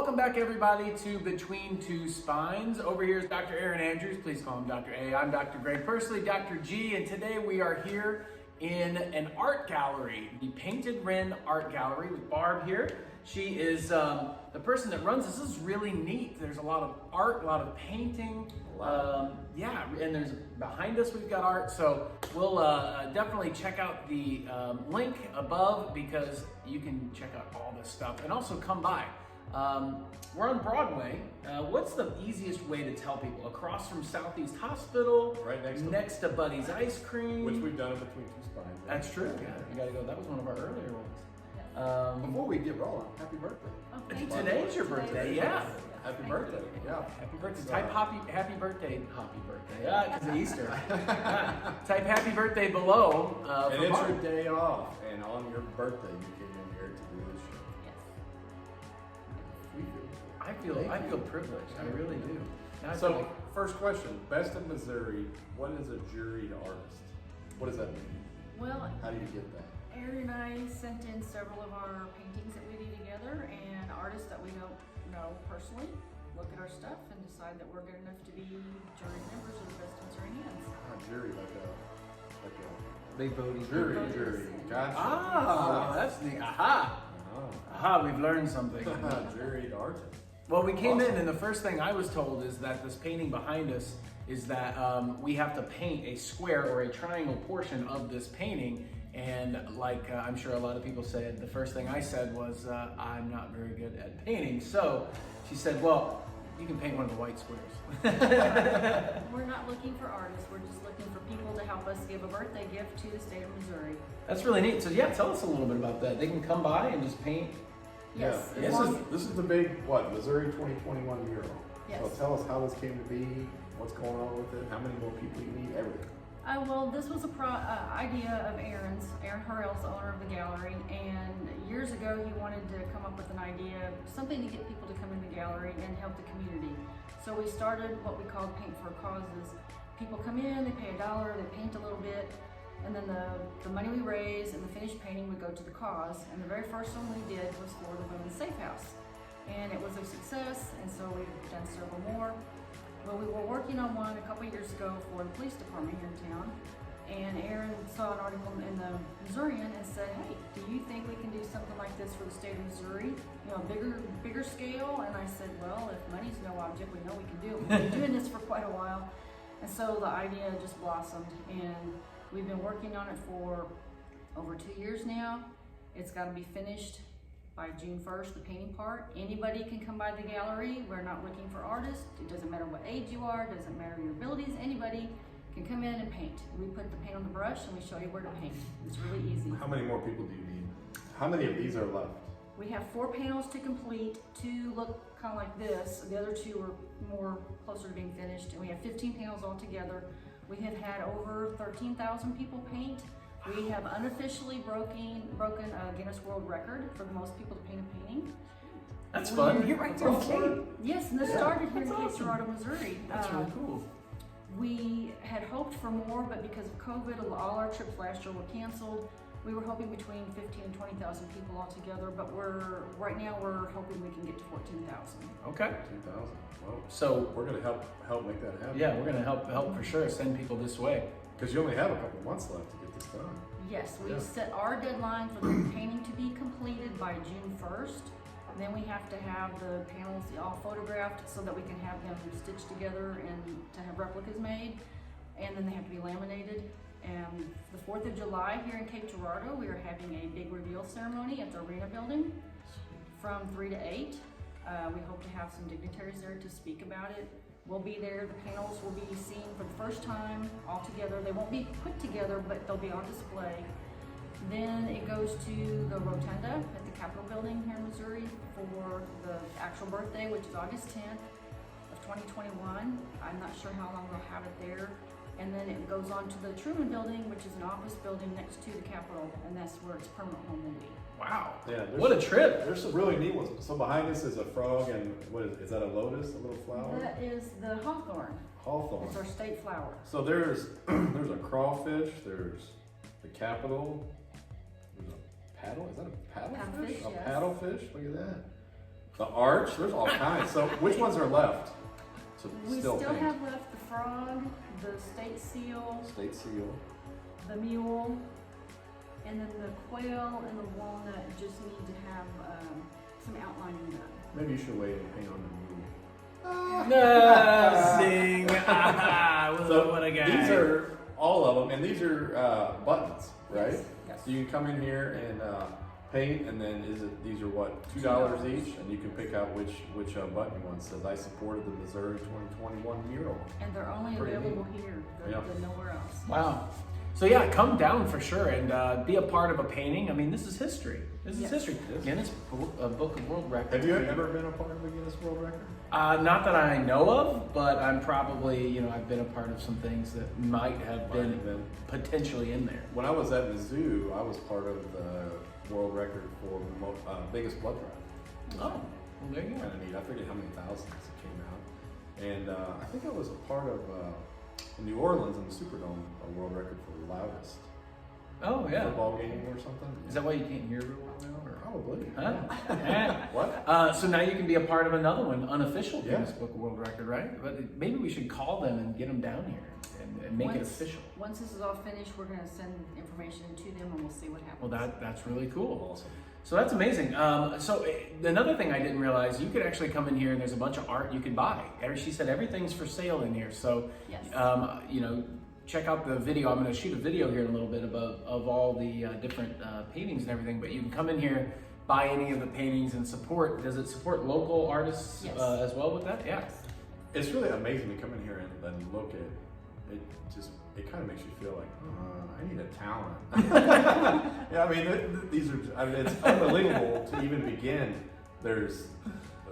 welcome back everybody to Between Two Spines. Over here is Dr. Aaron Andrews. Please call him Dr. A. I'm Dr. Greg Pursley, Dr. G, and today we are here in an art gallery, the Painted Wren Art Gallery with Barb here. She is the person that runs this. This is really neat. There's a lot of art, a lot of painting. Yeah, and there's behind us we've got art. So we'll definitely check out the link above because you can check out all this stuff and also come by. We're on Broadway. What's the easiest way to tell people? Across from Southeast Hospital, right next to Buddy's Ice Cream, which we've done in Between Two Spines. Right? That's true. Yeah, you gotta go. That was one of our earlier ones. Before we get rolling, happy birthday! Today's your birthday, yeah. Happy birthday, yeah. Happy birthday. Type happy birthday, yeah, because of Easter. Type happy birthday below. And it's your day off, and on your birthday, you came in here to do this show. I feel privileged. I really do. So, first question: Best of Missouri. What is a juried artist? What does that mean? Well, how do you get that? Aaron and I sent in several of our paintings that we do together, and artists that we don't know personally look at our stuff and decide that we're good enough to be jury members of the Best of Missouri Hands. Jury, like a big voting jury. Gotcha. Ah, that's the aha. We've learned something. Juried artist. Well, we came in and the first thing I was told is that this painting behind us is that we have to paint a square or a triangle portion of this painting. And like I'm sure a lot of people said, the first thing I said was, I'm not very good at painting. So she said, well, you can paint one of the white squares. We're not looking for artists. We're just looking for people to help us give a birthday gift to the state of Missouri. That's really neat. So yeah, tell us a little bit about that. They can come by and just paint. Yes. Yeah. This is the big, Missouri 2021 mural. Yes. So tell us how this came to be, what's going on with it, how many more people you need, everything. Well, this was a idea of Aaron's. Aaron Hurrell's the owner of the gallery, and years ago he wanted to come up with an idea, something to get people to come in the gallery and help the community. So we started what we called Paint for Causes. People come in, they pay $1, they paint a little bit, and then the money we raise and the finished painting would go to the cause. And the very first one we did was for the Women's Safe House. And it was a success, and so we've done several more. Well, we were working on one a couple years ago for the police department here in town, and Aaron saw an article in the Missourian and said, hey, do you think we can do something like this for the state of Missouri? You know, bigger scale? And I said, well, if money's no object, we know we can do it. We've been doing this for quite a while. And so the idea just blossomed, and we've been working on it for over 2 years now. It's got to be finished by June 1st, the painting part. Anybody can come by the gallery. We're not looking for artists. It doesn't matter what age you are, it doesn't matter your abilities. Anybody can come in and paint. We put the paint on the brush and we show you where to paint. It's really easy. How many more people do you need? How many of these are left? We have 4 panels to complete. 2 look kind of like this. The other 2 are more closer to being finished. And we have 15 panels altogether. We have had over 13,000 people paint. We have unofficially broken a Guinness World Record for the most people to paint a painting. That's fun. You're right there. Okay. Yes, and this started here in Cape Girardeau, Missouri. That's really cool. We had hoped for more, but because of COVID, all our trips last year were canceled. We were hoping between 15 and 20,000 people altogether, but right now we're hoping we can get to 14,000. Okay. 2,000. Well, so we're gonna help make that happen. Yeah, we're gonna help for sure. Send people this way. Because you only have a couple months left to get this done. Yes, we set our deadline for the painting to be completed by June 1st. And then we have to have the panels all photographed so that we can have them stitched together and to have replicas made. And then they have to be laminated. And the 4th of July here in Cape Girardeau, we are having a big reveal ceremony at the arena building from 3 to 8. We hope to have some dignitaries there to speak about it. We'll be there. The panels will be seen for the first time all together. They won't be put together, but they'll be on display. Then it goes to the rotunda at the Capitol building here in Missouri for the actual birthday, which is August 10th of 2021. I'm not sure how long they'll have it there. And then it goes on to the Truman building, which is an office building next to the Capitol, and that's where its permanent home will be. Wow. Yeah. What a trip. There's some really neat ones. So behind us is a frog, and what is that, a lotus, a little flower? That is the hawthorn. Hawthorn. It's our state flower. So there's a crawfish, there's the Capitol, there's a paddle, is that a paddlefish? Paddlefish, A yes. paddlefish, look at that. The arch, there's all kinds. So which ones are left? So We still paint? have left the frog, the state seal, State seal. the mule, and then the quail and the walnut just need to have some outlining done. Maybe you should wait and paint on the mule. Zing! So what a guy. these are all of them, and these are buttons, right? Yes. So you can come in here and paint, and then these are what, $2 each, and you can pick out which button you want. It says I supported the Missouri 2021 mural. And they're only Pretty available here, they're nowhere else. Wow. So yeah, come down for sure and be a part of a painting. I mean, this is history. This is Yes. history. Guinness Book of World Records. Have you ever been a part of a Guinness World Record? Not that I know of, but I'm probably, I've been a part of some things that might have been potentially in there. When I was at the zoo, I was part of the world record for biggest blood drive. Oh, well, there you go. Kind of neat. I forget how many thousands it came out. And I think I was a part of in New Orleans in the Superdome, a world record for the loudest Oh, yeah. football game or something. Is that why you can't hear real well now? Or? Probably. Huh? Yeah. What? So now you can be a part of another one, unofficial Yeah. Guinness Book of World Record, right? But maybe we should call them and get them down here and make it official. Once this is all finished, we're gonna send information to them and we'll see what happens. Well, that's really cool. Awesome. So that's amazing. Another thing I didn't realize, you could actually come in here and there's a bunch of art you could buy. She said everything's for sale in here. So, Yes. Check out the video. I'm going to shoot a video here in a little bit of all the different paintings and everything. But you can come in here, buy any of the paintings and support. Does it support local artists Yes. as well with that? Yeah. It's really amazing to come in here and look at it. It kind of makes you feel like, I need a talent. Yeah, I mean, these are, it's unbelievable to even begin. There's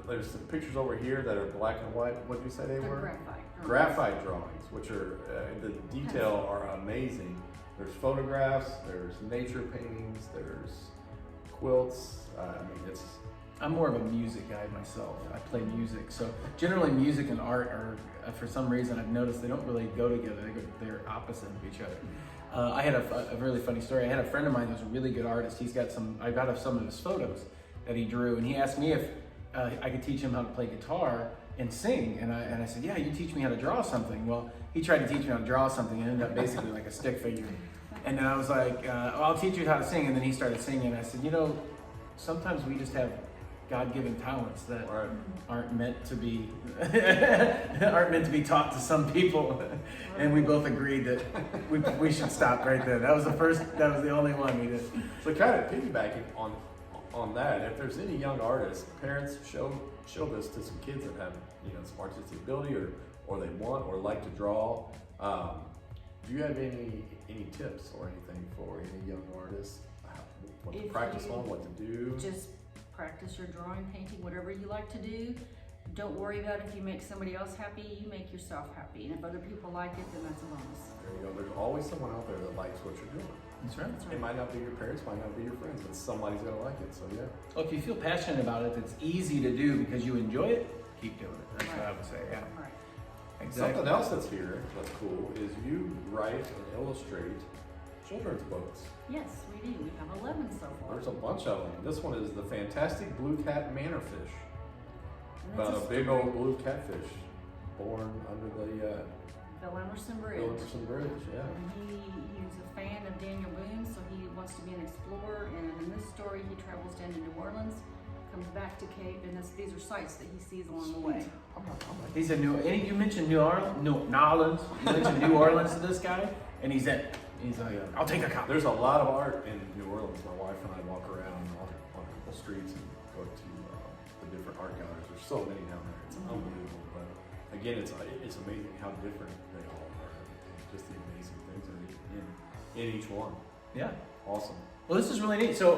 some pictures over here that are black and white. What did you say they They're were? graphite. Graphite drawings, which are, the detail are amazing. There's photographs, there's nature paintings, there's quilts. I'm more of a music guy myself. I play music. So generally music and art are, for some reason I've noticed they don't really go together. They're opposite of each other. I had a really funny story. I had a friend of mine who's a really good artist. I got some of his photos that he drew, and he asked me if I could teach him how to play guitar and sing. And I said, yeah, you teach me how to draw something. Well, he tried to teach me how to draw something and ended up basically like a stick figure. And then I was like, well, I'll teach you how to sing. And then he started singing. I said, sometimes we just have God-given talents that aren't meant to be taught to some people, and we both agreed that we should stop right there. That was the only one we did. So kind of piggybacking on that, if there's any young artists, parents show this to some kids that have some artistic ability or they want or like to draw. Do you have any tips or anything for any young artists? What to practice on, what to do? Just practice your drawing, painting, whatever you like to do. Don't worry about if you make somebody else happy, you make yourself happy. And if other people like it, then that's a bonus. There you go. There's always someone out there that likes what you're doing. That's right. It might not be your parents, might not be your friends, but somebody's gonna like it, so yeah. Well, if you feel passionate about it, it's easy to do because you enjoy it, keep doing it. That's what I would say, yeah. Right. Exactly. Something else that's here that's cool is you write and illustrate children's books. Yes, we do. We have 11 so far. There's a bunch of them. This one is The Fantastic Blue Cat Manorfish. And that's About a big old blue catfish born under the Bill Emerson Bridge. Emerson Bridge, yeah. And he's a fan of Daniel Boone, so he wants to be an explorer. And in this story, he travels down to New Orleans, comes back to Cape, and these are sights that he sees along the way. He's you mentioned New Orleans. You mentioned New Orleans to this guy, and he's in. He's like, I'll take a copy. There's a lot of art in New Orleans. My wife and I walk around on a couple streets and go to the different art galleries. There's so many down there. It's unbelievable. But again, it's amazing how different they all are. And just the amazing things that are in each one. Yeah. Awesome. Well, this is really neat. So,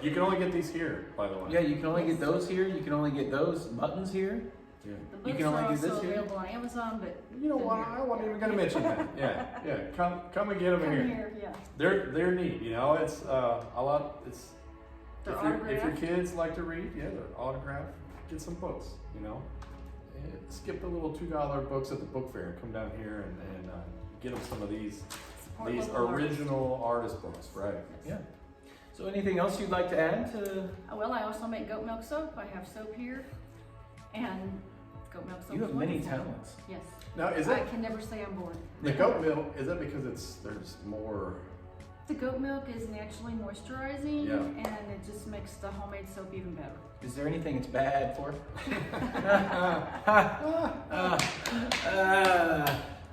you can only get these here, by the way. yeah, you can only get those here. You can only get those buttons here. Yeah. The You books can only are do this also here? available on Amazon, but You know what? I wasn't even gonna mention that. Yeah. Come and get them come here. here, yeah. They're neat. It's a lot. It's They're if your autographed. kids like to read, yeah, they're autographed. Get some books. Skip the little $2 books at the book fair and come down here and get them some of these Support local original artist books, right? Yeah. So anything else you'd like to add to? Well, I also make goat milk soap. I have soap here, and goat milk soap. You have is many wonderful. talents. Yes. Now, is I it can never say I'm bored. the goat milk? Is that because there's more? The goat milk is naturally moisturizing, Yeah. and it just makes the homemade soap even better. Is there anything it's bad for?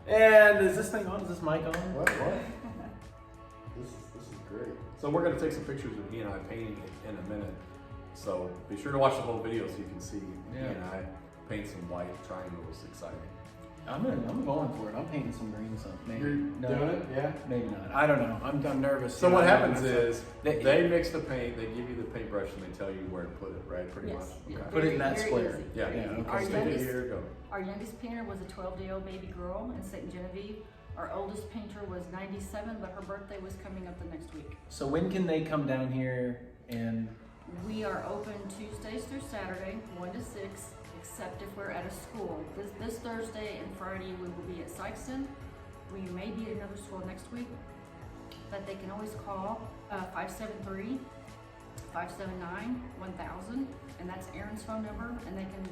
And is this thing on? Is this mic on? What? This is great. So we're gonna take some pictures of he and I painting it in a minute. So be sure to watch the whole video so you can see he and I paint some white triangles. Exciting. I'm going for it. I'm painting some green stuff. Maybe. You're doing it? Yeah. Maybe not. I don't know. I'm nervous. So what happens is They- they mix the paint, they give you the paintbrush, and they tell you where to put it, right? Pretty Yes. much. Yeah. Okay. Put it in that Very square. easy. Yeah. Yeah, okay. Our Stick it youngest- here, go. Our youngest painter was a 12-day-old baby girl in St. Genevieve. Our oldest painter was 97, but her birthday was coming up the next week. So when can they come down here and? We are open Tuesdays through Saturday, 1 to 6, except if we're at a school. This Thursday and Friday, we will be at Sykeston. We may be at another school next week, but they can always call 573-579-1000, and that's Aaron's phone number, and they can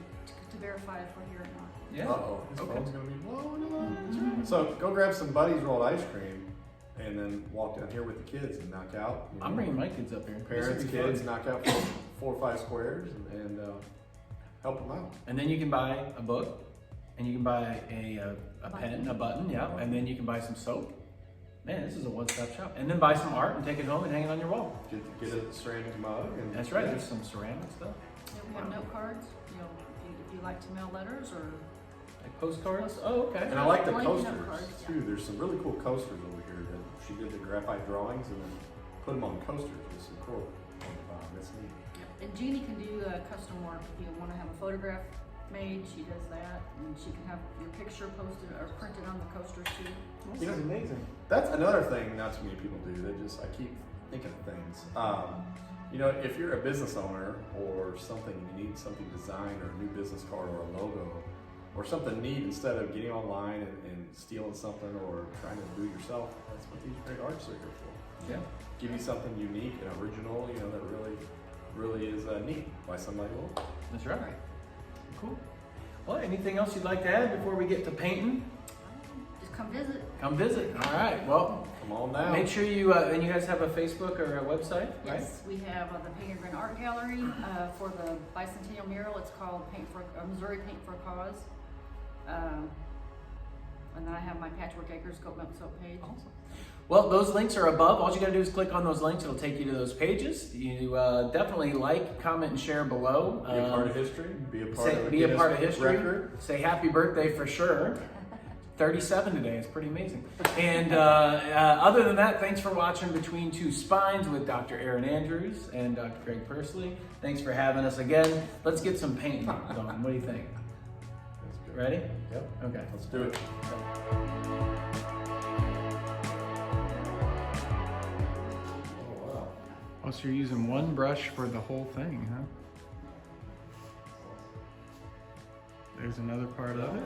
to verify if we're here or not. Yeah. Uh-oh, his Okay. phone's gonna be blowing up. So go grab some Buddy's rolled ice cream and then walk down here with the kids and knock out. You know, I'm bringing my kids up here. parents, This will be kids, fun. knock out 4 or 5 squares and help them out. And then you can buy a book, and you can buy a pen, a button, yeah, and then you can buy some soap. Man, this is a one-stop shop. And then buy some art and take it home and hang it on your wall. Get a ceramic mug. And That's right. yeah. There's some ceramic stuff, Yeah, we have note cards, if you like to mail letters or like postcards. Oh, okay. And I like the Blank note coasters cards, yeah. too. There's some really cool coasters over here that she did the graphite drawings and then put them on coasters with some cool. That's neat. And Jeannie can do custom work if you want to have a photograph made. She does that, and she can have your picture posted or printed on the coasters too. This You know, is amazing. That's another thing not too many people do. I keep thinking of things. You know, if you're a business owner or something, you need something designed or a new business card or a logo or something neat instead of getting online and stealing something or trying to do it yourself. That's what these great arts are here for. Yeah. Give you something unique and original, you know, that really is neat by somebody local. That's right. Cool. Well, anything else you'd like to add before we get to painting? Just come visit. Come visit. All right. Well, Come on now. make sure you and you guys have a Facebook or a website, right? Yes, we have the Painted Wren Art Gallery for the Bicentennial Mural. It's called Missouri Paint for a Cause. And then I have my Patchwork Acres Goat Milk Soap page. Awesome. Well, those links are above. All you gotta do is click on those links. It'll take you to those pages. You definitely like, comment, and share below. Be a part of history. Be a part of Be a part of history. record. Say happy birthday for sure. 37 today. It's pretty amazing. And other than that, thanks for watching Between Two Spines with Dr. Aaron Andrews and Dr. Greg Persley. Thanks for having us again. Let's get some painting going. What do you think? That's good. Ready? Yep. Okay. Let's do it. Oh, wow. Oh, so you're using one brush for the whole thing, huh? There's another part of it.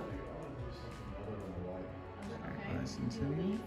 Okay. Nice and simple.